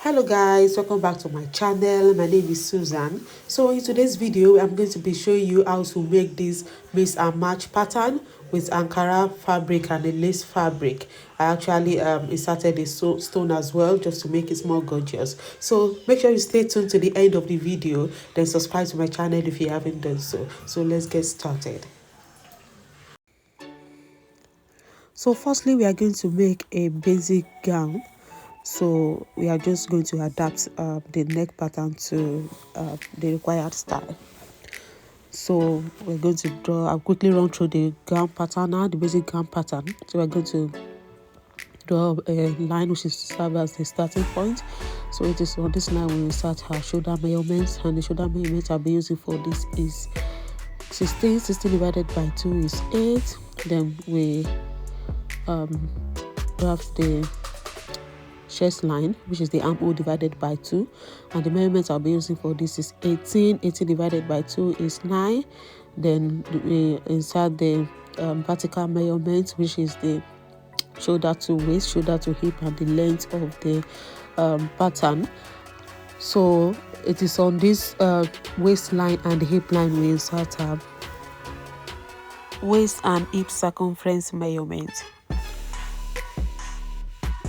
Hello guys, welcome back to my channel. My name is Susan. So in today's video I'm going to be showing you how to make this mix and match pattern with Ankara fabric and a lace fabric. I actually inserted a stone as well just to make it more gorgeous. So make sure you stay tuned to the end of the video, then subscribe to my channel if you haven't done so. So let's get started. So firstly we are going to make a basic gown. So we are just going to adapt the neck pattern to the required style. So we're going to draw. I'll quickly run through the gown pattern now, the basic gown pattern. So we're going to draw a line which is to serve as the starting point. So it is on this line we insert our shoulder measurements, and the shoulder measurements I'll be using for this is 16 divided by 2 is 8. Then we draft the chest line, which is the armhole divided by 2, and the measurements I'll be using for this is 18 divided by 2 is 9. Then we insert the vertical measurement, which is the shoulder to waist, shoulder to hip, and the length of the pattern. So it is on this waistline and the hip line we insert our waist and hip circumference measurement.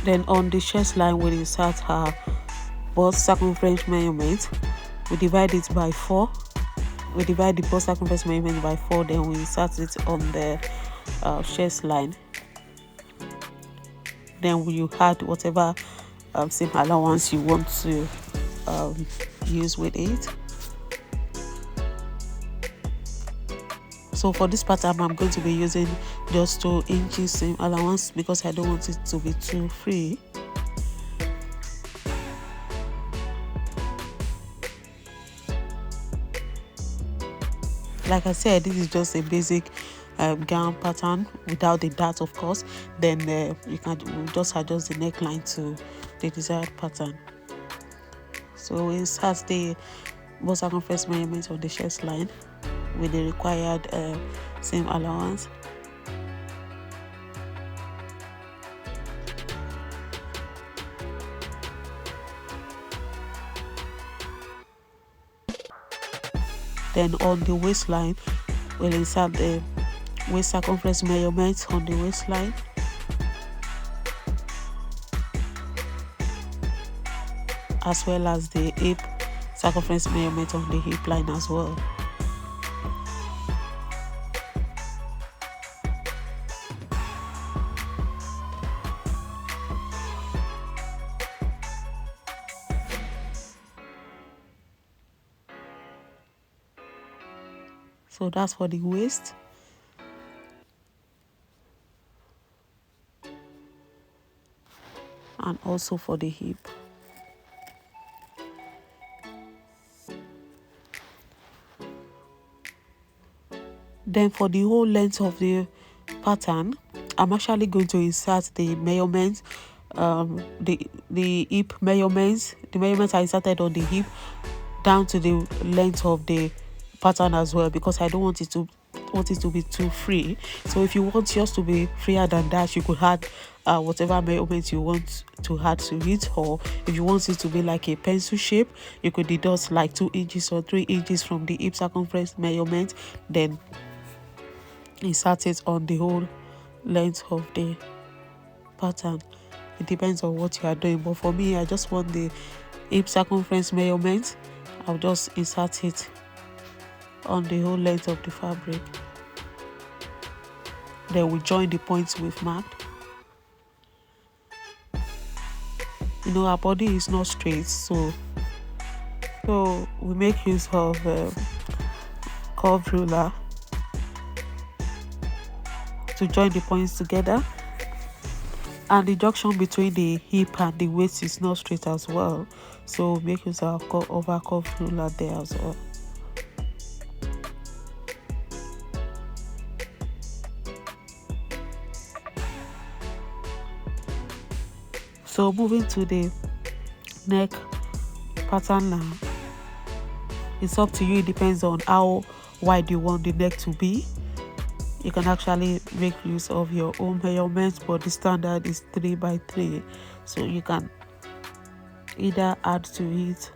Then on the chest line we insert our bust circumference measurement. We divide it by 4. We divide the bust circumference measurement by 4. Then we insert it on the chest line. Then you add whatever seam allowance you want to use with it. So for this pattern I'm going to be using just 2 inches seam allowance because I don't want it to be too free. Like I said, this is just a basic gown pattern without the dart, of course. Then you can just adjust the neckline to the desired pattern. So we insert the bust circumference measurement of the chest line with the required seam allowance. Then on the waistline we'll insert the waist circumference measurement on the waistline. As well as the hip circumference measurement on the hip line as well. So that's for the waist. And also for the hip. Then for the whole length of the pattern, I'm actually going to insert the measurements, the hip measurements. The measurements I inserted on the hip down to the length of the pattern as well, because I don't want it to be too free. So if you want yours to be freer than that, you could add whatever measurements you want to add to it, or if you want it to be like a pencil shape, you could deduct like 2 inches or 3 inches from the hip circumference measurement, then insert it on the whole length of the pattern. It depends on what you are doing, but for me I just want the hip circumference measurement. I'll just insert it on the whole length of the fabric. Then we join the points we've marked. You know, our body is not straight, so we make use of curved ruler to join the points together. And the junction between the hip and the waist is not straight as well, so make use of our curved ruler there as well. So moving to the neck pattern now, it's up to you. It depends on how wide you want the neck to be. You can actually make use of your own measurements, but the standard is 3 by 3, so you can either add to it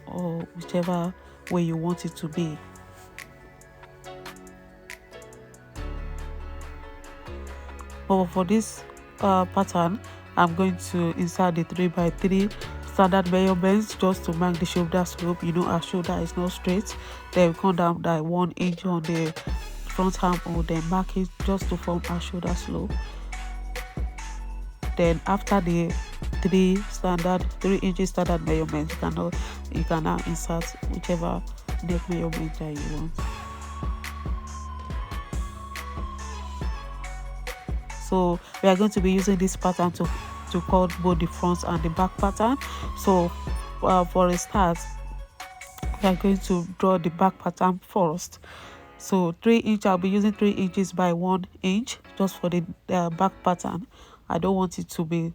or whichever way you want it to be. But for this pattern, I'm going to insert the 3x3 standard measurements just to mark the shoulder slope. Our shoulder is not straight. Then we come down by 1 inch on the front armhole, then mark it just to form our shoulder slope. Then after the 3 inches standard measurements, you can now insert whichever neck measurement that you want. So we are going to be using this pattern to cut both the front and the back pattern. So for a start, we are going to draw the back pattern first. So 3 inch, I'll be using 3 inches by 1 inch just for the back pattern. I don't want it to be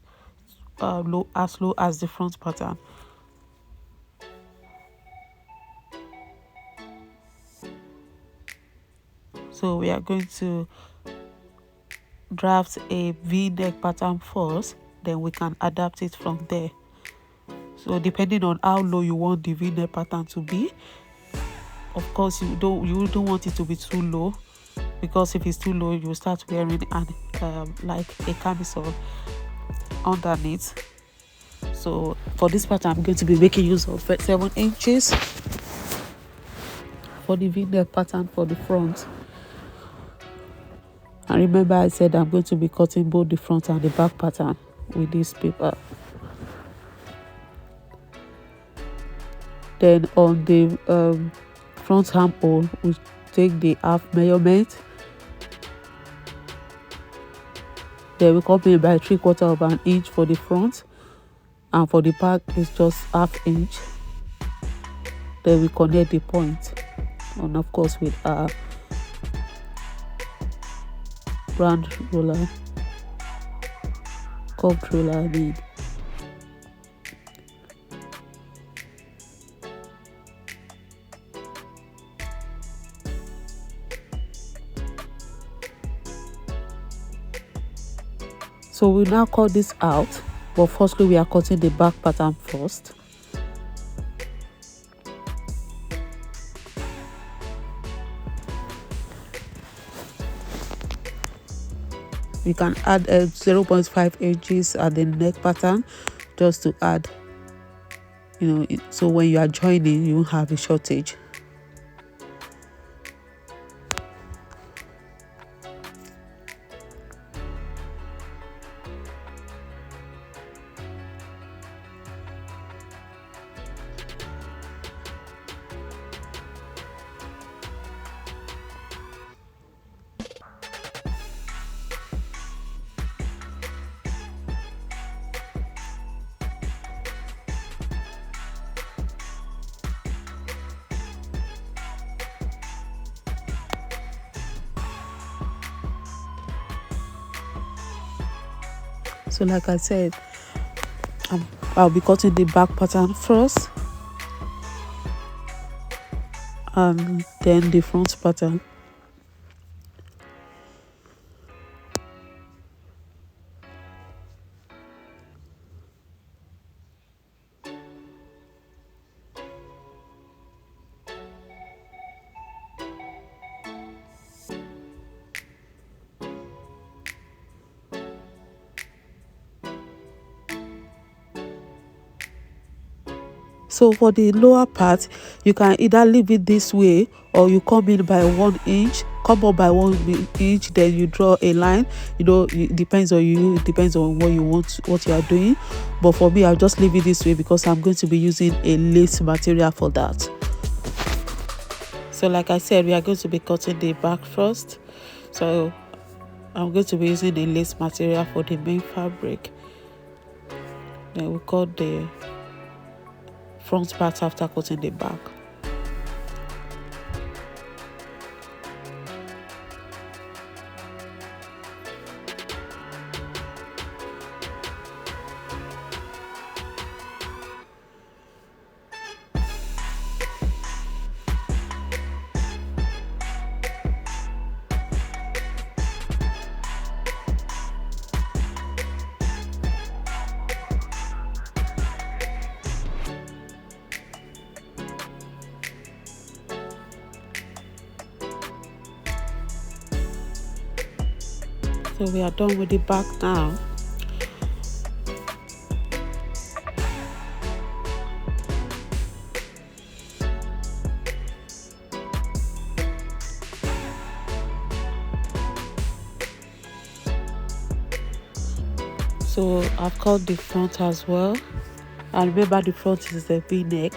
low as the front pattern. So we are going to draft a V-neck pattern first, then we can adapt it from there. So depending on how low you want the V-neck pattern to be, of course you don't want it to be too low, because if it's too low you will start wearing like a camisole underneath. So for this pattern, I'm going to be making use of 7 inches for the V-neck pattern for the front. And remember, I said I'm going to be cutting both the front and the back pattern with this paper. Then on the front armhole, we take the half measurement. Then we come in by 3/4 of an inch for the front, and for the back is just ½ inch. Then we connect the point, and of course with our round roller, curved roller, I mean. So we now cut this out, but firstly we are cutting the back pattern first. We can add 0.5 inches at the neck pattern just to add, so when you are joining you won't have a shortage. So like I said, I'll be cutting the back pattern first and then the front pattern. So for the lower part, you can either leave it this way or you come in by 1 inch, come up by 1 inch, then you draw a line. It depends on you, it depends on what you want, what you are doing. But for me, I'll just leave it this way because I'm going to be using a lace material for that. So like I said, we are going to be cutting the back first. So I'm going to be using a lace material for the main fabric. Then we cut the front part after cutting the back. So we are done with the back now. So I've cut the front as well, and remember the front is the V-neck.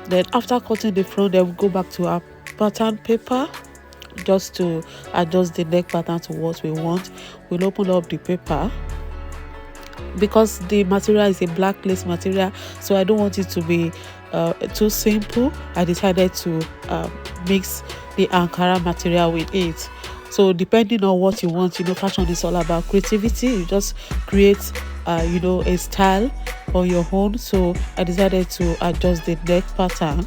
Then after cutting the front, then we go back to our pattern paper just to adjust the neck pattern to what we want. We'll open up the paper. Because the material is a black lace material, so I don't want it to be too simple, I decided to mix the Ankara material with it. So depending on what you want, fashion is all about creativity. You just create a style on your own. So I decided to adjust the neck pattern.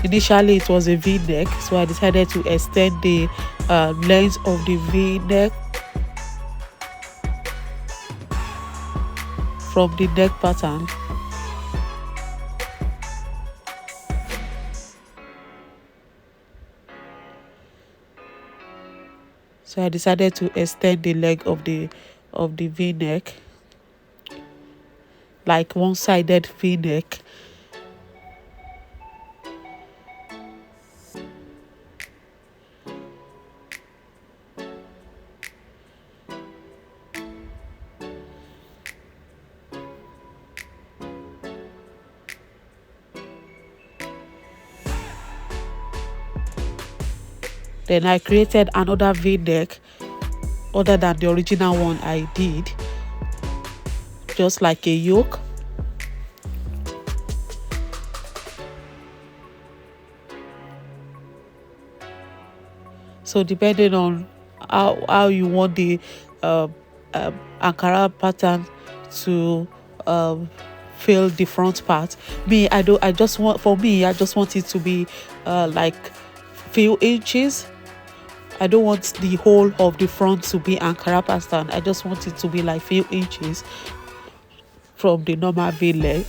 Initially it was a V-neck, so I decided to extend the length of the V-neck from the neck pattern. So I decided to extend the leg of the V-neck, like one-sided V-neck. Then I created another V-neck other than the original one I did, just like a yoke. So depending on how you want the Ankara pattern to fill the front part. I just want it to be like few inches. I don't want the whole of the front to be Ankara pattern. I just want it to be like few inches from the normal V-leg.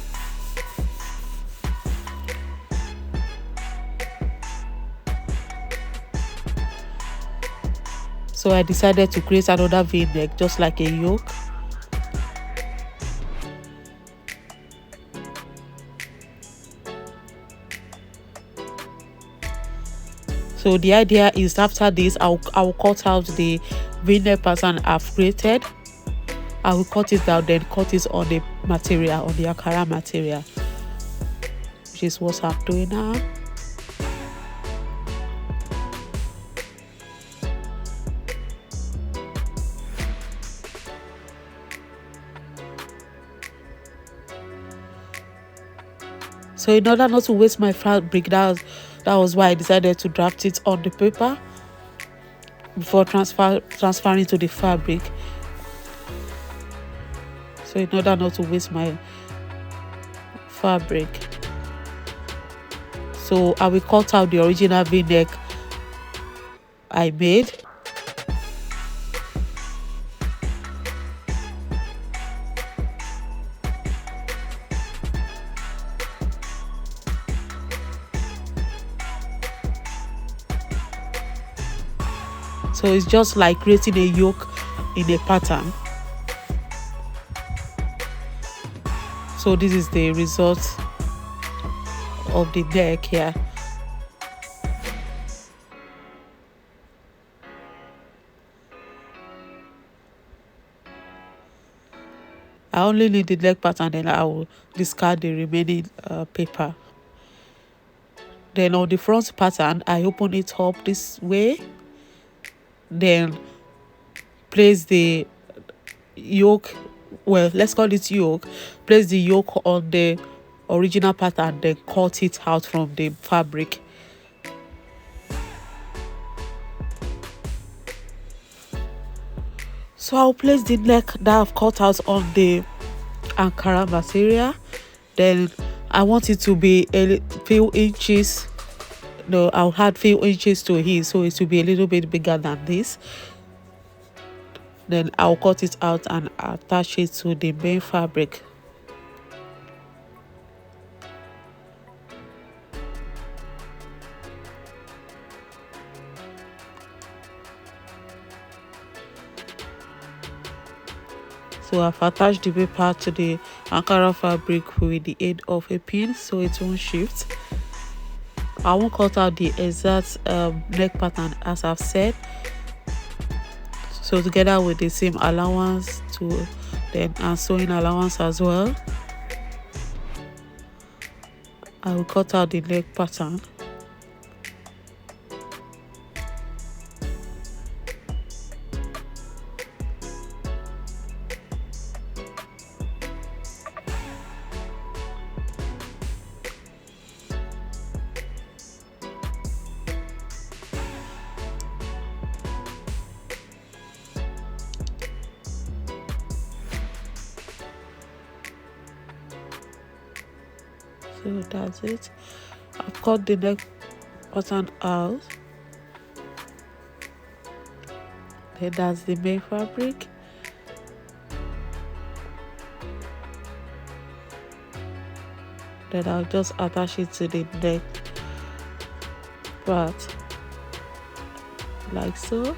So I decided to create another V-neck just like a yoke. So the idea is after this, I'll cut out the V-neck pattern I've created. I will cut it down, then cut it on the material, on the Ankara material, which is what I'm doing now. So in order not to waste my fabric, that was why I decided to draft it on the paper before transferring to the fabric. So in order not to waste my fabric, so I will cut out the original V-neck I made. So it's just like creating a yoke in a pattern. So this is the result of the neck here. I only need the neck pattern, then I will discard the remaining paper. Then on the front pattern, I open it up this way. Then place the yoke, well, let's call it yoke. Place the yoke on the original pattern, then cut it out from the fabric. So I'll place the neck that I've cut out on the Ankara material. Then I want it to be a few inches. No, I'll add few inches to it, so it will be a little bit bigger than this. Then I'll cut it out and attach it to the main fabric. So I've attached the paper to the Ankara fabric with the aid of a pin so it won't shift. I won't cut out the exact neck pattern as I've said. So together with the same allowance to then and sewing allowance as well, I will cut out the neck pattern. So that's it. I've cut the neck pattern out. Then that's the main fabric. Then I'll just attach it to the neck part like so.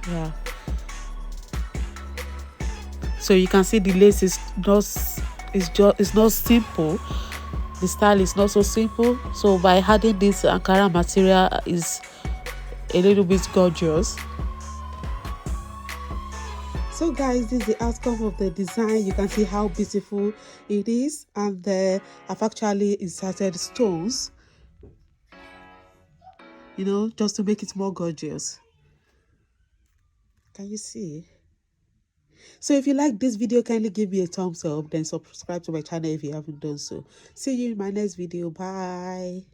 Yeah, so you can see the lace is not, it's not simple. The style is not so simple, so by adding this Ankara material is a little bit gorgeous. So guys, this is the outcome of the design. You can see how beautiful it is, and I've actually inserted stones, you know, just to make it more gorgeous. Can you see? So if you like this video, kindly give me a thumbs up, then subscribe to my channel if you haven't done so. See you in my next video. Bye.